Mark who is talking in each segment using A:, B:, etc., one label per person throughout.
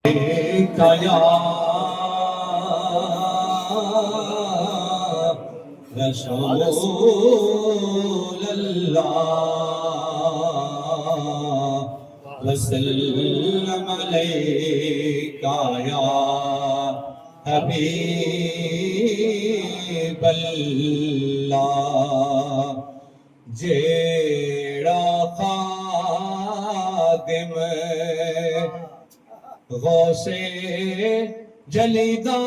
A: یا رسول اللہ وسلم علیکہ یا حبیب اللہ جیڑا خادم غوث جلیدہ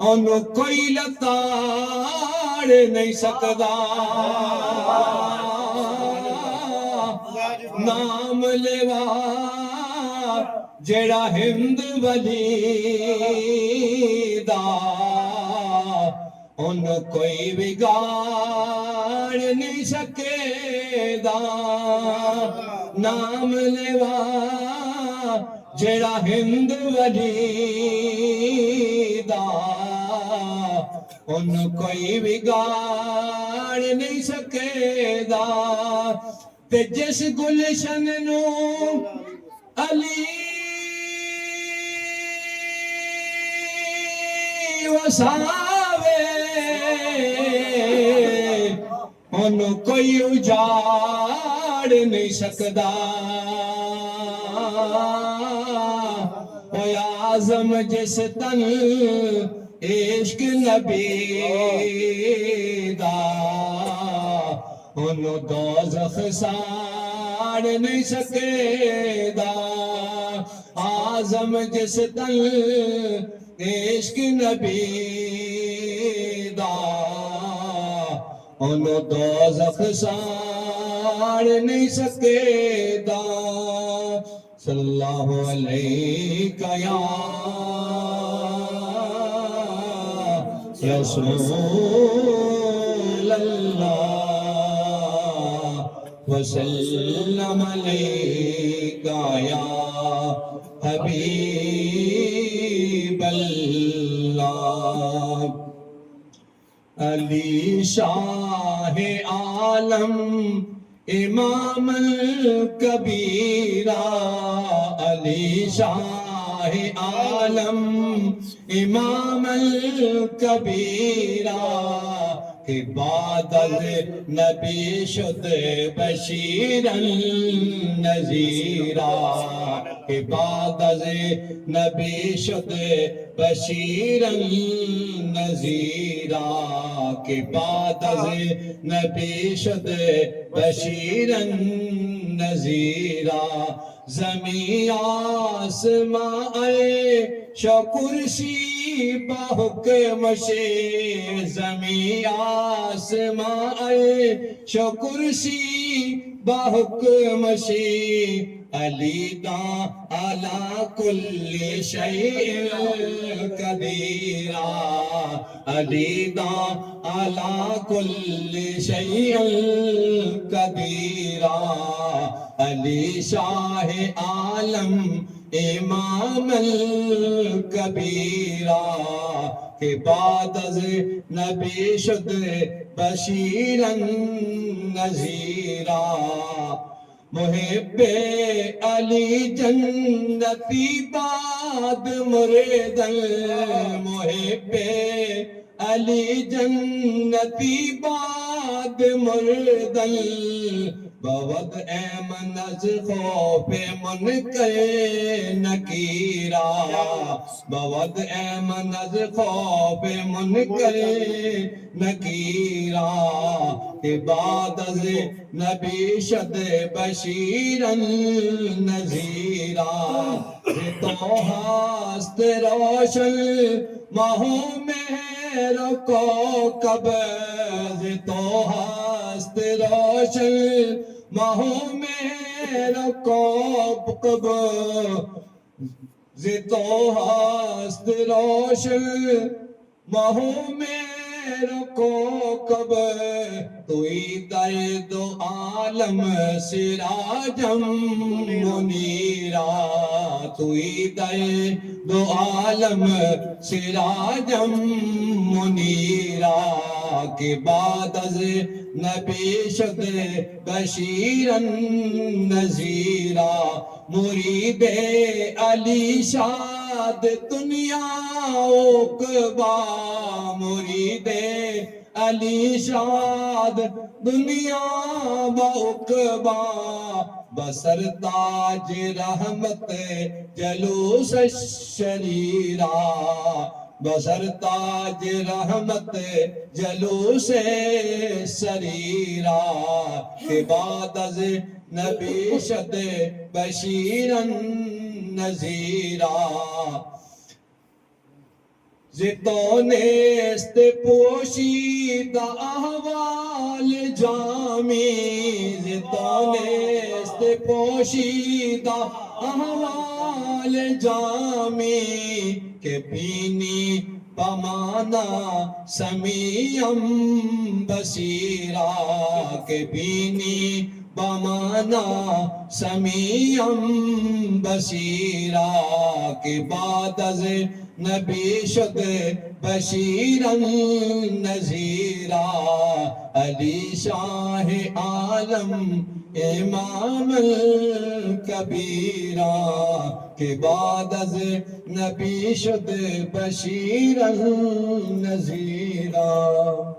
A: انہوں کوئی لتاڑ نہیں سکدا نام لیوا جیڑا ہند ولی دا ان کوئی بگاڑ نہیں سکے دا نام لیوا جیڑا ہند ولی دا ان کوئی بگاڑ نہیں سکے دا تے جس گلشن نو علی وساوے ان کوئی اجاڑ نہیں سکدا اے اعظم جس تن عشق نبی دا انہوں دوزخ ساڑ نہیں سکے دا اعظم جس تن عشق نبی دا انہوں دوزخ ساڑ نہیں سکے دا صلی اللہ علیہ یا رسول اللہ وسلم علیکہ یا حبیب اللہ علی شاہ عالم امام الکبیرہ علی شاہ عالم امام الکبیرہ کہ بعد از نبی شد بشیرا نذیرا کہ بعد از نبی شد بشیرا نذیرا کہ بعد از نبی شد بشیرا نذیرا زمین آسمان شکرسی بحکم شے زمین آسمان شکرسی بحکم شے علی دا علا کل شیء قدیرہ علی دا علا کل شیء قدیرہ علی شاہ عالم امام الکبیرہ کہ بعد از نبی شد بشیرا نذیرا محب علی جنتی باد مردل محب علی جنتی باد مردل بود ایمن از خوف منکر نکیرا بود ایمن از خوف منکر نکیرا کہ بعد از نبی شد بشیرا نذیرا تو ہست روشن ماہوں میرا کوکب تو ہست روشن ماہوں میرا کوکب تو ہست روشن ماہوں میرا کوکب توئی در دو عالم سراجم منیرا توئی در دو عالم سراجم منیرا کہ بعد از نبی شد بشیرا نذیرا مرید علی شاد دنیا عقبا مرید علی شاد دنیا بعقبا بسر تاج رحمت جلوس الشریرا بسر تاج رحمت جلوس سریرا کہ بعد از نبی شد بشیرا نذیرا زتو نیست پوشیدہ احوال جامی زتو نیست پوشیدہ احوال جامی کہ بینی پمانا سمیعم بصیرا کہ بینی بمانا سمیعم بصیرا کہ بعد از نبی شد بشیرا نذیرا علی شاہ عالم امام الکبیرا کہ بعد از نبی شد بشیرا نذیرا